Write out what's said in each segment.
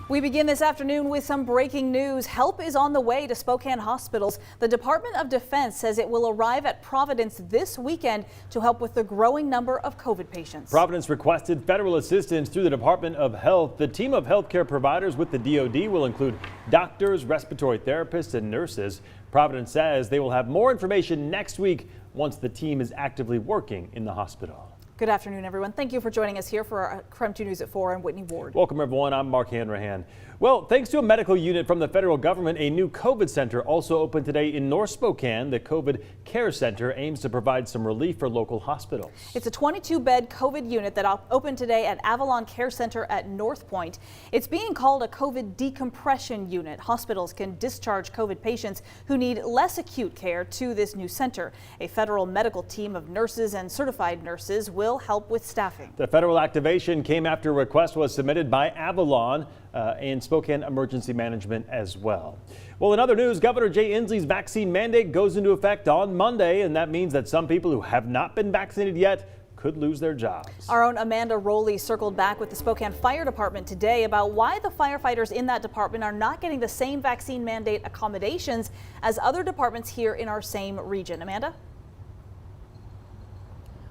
We begin this afternoon with some breaking news. Help is on the way to Spokane hospitals. The Department of Defense says it will arrive at Providence this weekend to help with the growing number of COVID patients. Providence requested federal assistance through the Department of Health. The team of healthcare providers with the DoD will include doctors, respiratory therapists, and nurses. Providence says they will have more information next week once the team is actively working in the hospital. Good afternoon, everyone. Thank you for joining us here for our KREM 2 News at 4. I'm Whitney Ward. Welcome, everyone. I'm Mark Hanrahan. Well, thanks to a medical unit from the federal government, a new COVID center also opened today in North Spokane. The COVID Care Center aims to provide some relief for local hospitals. It's a 22-bed COVID unit that opened today at Avalon Care Center at North Point. It's being called a COVID decompression unit. Hospitals can discharge COVID patients who need less acute care to this new center. A federal medical team of nurses and certified nurses will help with staffing. The federal activation came after a request was submitted by Avalon and Spokane Emergency Management as well. Well, in other news, Governor Jay Inslee's vaccine mandate goes into effect on Monday, and that means that some people who have not been vaccinated yet could lose their jobs. Our own Amanda Rowley circled back with the Spokane Fire Department today about why the firefighters in that department are not getting the same vaccine mandate accommodations as other departments here in our same region. Amanda?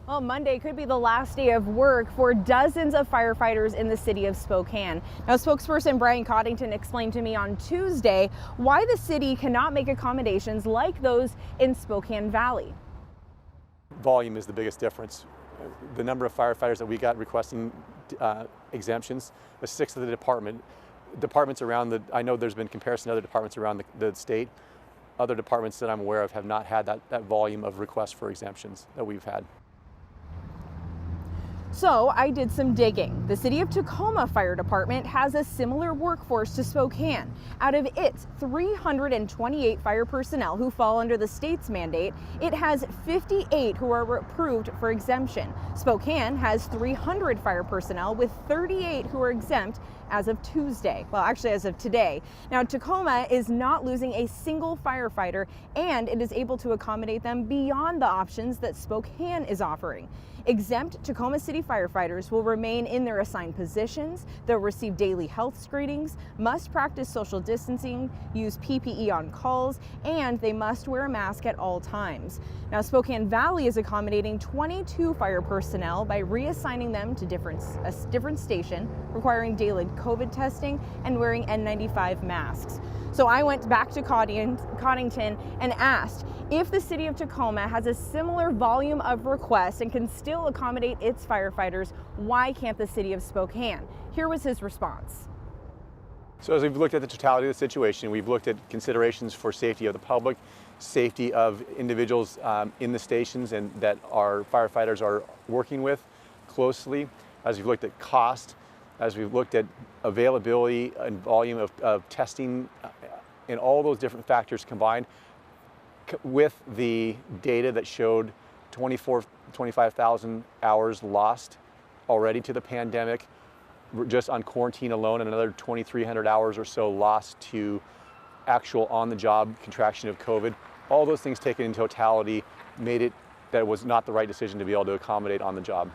Well, Monday could be the last day of work for dozens of firefighters in the city of Spokane. Now, spokesperson Brian Coddington explained to me on Tuesday why the city cannot make accommodations like those in Spokane Valley. Volume is the biggest difference. The number of firefighters that we got requesting exemptions was 6 of the departments around I know there's been comparison to other departments around the state. Other departments that I'm aware of have not had that volume of requests for exemptions that we've had. So I did some digging. The City of Tacoma Fire Department has a similar workforce to Spokane. Out of its 328 fire personnel who fall under the state's mandate, it has 58 who are approved for exemption. Spokane has 300 fire personnel with 38 who are exempt as of Tuesday. Well, actually as of today. Now, Tacoma is not losing a single firefighter, and it is able to accommodate them beyond the options that Spokane is offering. Exempt Tacoma City firefighters will remain in their assigned positions. They'll receive daily health screenings, must practice social distancing, use PPE on calls, and they must wear a mask at all times. Now, Spokane Valley is accommodating 22 fire personnel by reassigning them to a different station, requiring daily COVID testing and wearing N95 masks. So I went back to Coddington and asked if the City of Tacoma has a similar volume of requests and can still accommodate its firefighters, why can't the City of Spokane? Here was his response. So as we've looked at the totality of the situation, we've looked at considerations for safety of the public, safety of individuals in the stations and that our firefighters are working with closely, as we've looked at cost, as we've looked at availability and volume of testing, and all those different factors combined with the data that showed 25,000 hours lost already to the pandemic, just on quarantine alone, and another 2,300 hours or so lost to actual on-the-job contraction of COVID. All those things taken in totality made it that it was not the right decision to be able to accommodate on the job.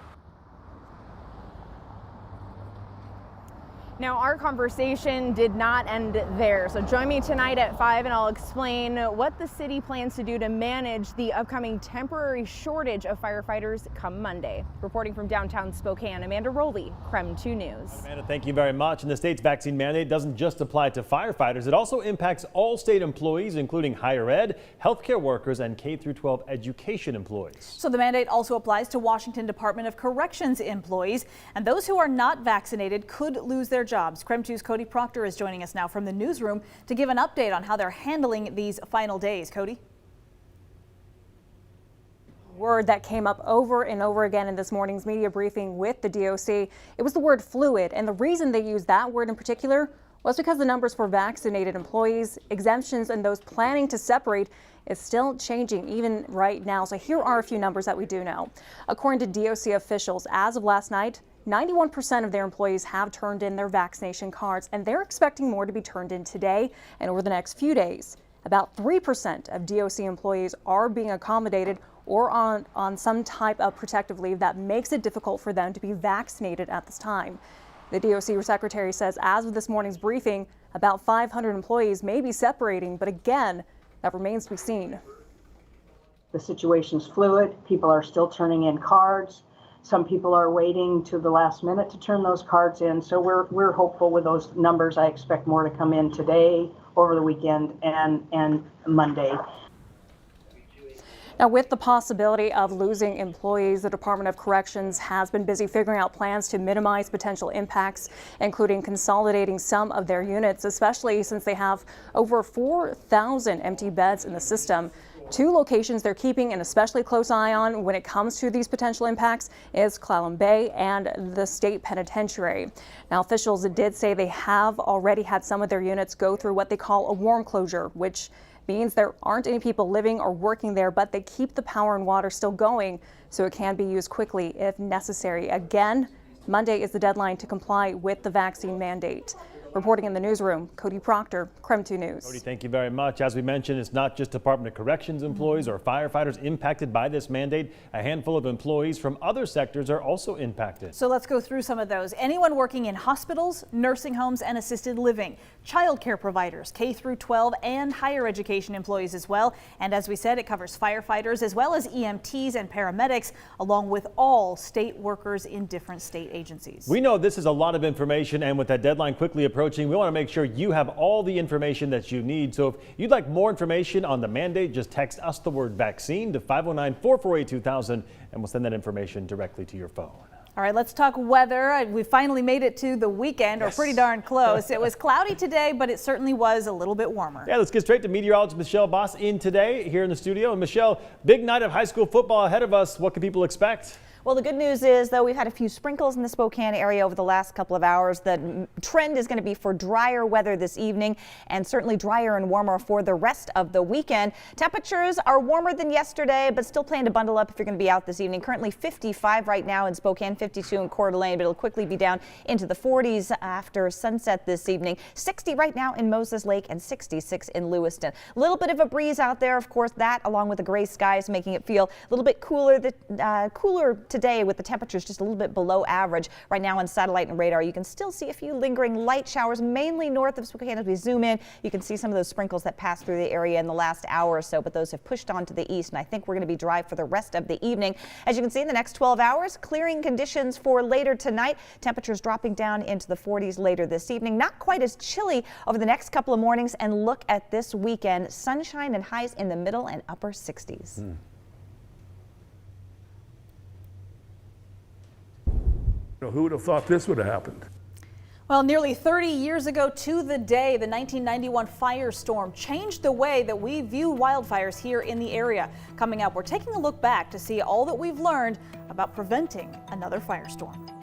Now, our conversation did not end there, so join me tonight at 5 and I'll explain what the city plans to do to manage the upcoming temporary shortage of firefighters come Monday. Reporting from downtown Spokane, Amanda Rowley, KREM 2 News. Amanda, thank you very much. And the state's vaccine mandate doesn't just apply to firefighters. It also impacts all state employees, including higher ed, healthcare workers, and K-12 education employees. So the mandate also applies to Washington Department of Corrections employees, and those who are not vaccinated could lose their jobs. KREM 2's Cody Proctor is joining us now from the newsroom to give an update on how they're handling these final days. Cody? Word that came up over and over again in this morning's media briefing with the DOC. It was the word fluid, and the reason they used that word in particular was because the numbers for vaccinated employees, exemptions, and those planning to separate is still changing even right now. So here are a few numbers that we do know. According to DOC officials, as of last night, 91% of their employees have turned in their vaccination cards, and they're expecting more to be turned in today and over the next few days. About 3% of DOC employees are being accommodated or on some type of protective leave that makes it difficult for them to be vaccinated at this time. The DOC secretary says as of this morning's briefing, about 500 employees may be separating, but again, that remains to be seen. The situation's fluid. People are still turning in cards. Some people are waiting to the last minute to turn those cards in. So we're hopeful with those numbers. I expect more to come in today, over the weekend, and Monday. Now, with the possibility of losing employees, the Department of Corrections has been busy figuring out plans to minimize potential impacts, including consolidating some of their units, especially since they have over 4,000 empty beds in the system. Two locations they're keeping an especially close eye on when it comes to these potential impacts is Clallam Bay and the state penitentiary. Now, officials did say they have already had some of their units go through what they call a warm closure, which means there aren't any people living or working there, but they keep the power and water still going so it can be used quickly if necessary. Again, Monday is the deadline to comply with the vaccine mandate. Reporting in the newsroom, Cody Proctor, KREM 2 News. Cody, thank you very much. As we mentioned, it's not just Department of Corrections employees or firefighters impacted by this mandate. A handful of employees from other sectors are also impacted. So let's go through some of those. Anyone working in hospitals, nursing homes, and assisted living, child care providers, K through 12, and higher education employees as well. And as we said, it covers firefighters as well as EMTs and paramedics, along with all state workers in different state agencies. We know this is a lot of information, and with that deadline quickly approaching, we want to make sure you have all the information that you need. So if you'd like more information on the mandate, just text us the word vaccine to 509-448-2000, and we'll send that information directly to your phone. All right, let's talk weather. We finally made it to the weekend, or pretty darn close. It was cloudy today, but it certainly was a little bit warmer. Yeah, let's get straight to meteorologist Michelle Boss in today here in the studio. And Michelle, big night of high school football ahead of us. What can people expect? Well, the good news is, though, we've had a few sprinkles in the Spokane area over the last couple of hours. The trend is going to be for drier weather this evening and certainly drier and warmer for the rest of the weekend. Temperatures are warmer than yesterday, but still plan to bundle up if you're going to be out this evening. Currently 55 right now in Spokane, 52 in Coeur d'Alene, but it'll quickly be down into the 40s after sunset this evening. 60 right now in Moses Lake and 66 in Lewiston. A little bit of a breeze out there, of course, that along with the gray skies making it feel a little bit cooler, cooler today with the temperatures just a little bit below average. Right now on satellite and radar, you can still see a few lingering light showers, mainly north of Spokane. As we zoom in, you can see some of those sprinkles that passed through the area in the last hour or so, but those have pushed on to the east, and I think we're going to be dry for the rest of the evening. As you can see in the next 12 hours, clearing conditions for later tonight. Temperatures dropping down into the 40s later this evening. Not quite as chilly over the next couple of mornings, and look at this weekend. Sunshine and highs in the middle and upper 60s. Who would have thought this would have happened? Well, nearly 30 years ago to the day, the 1991 firestorm changed the way that we view wildfires here in the area. Coming up, we're taking a look back to see all that we've learned about preventing another firestorm.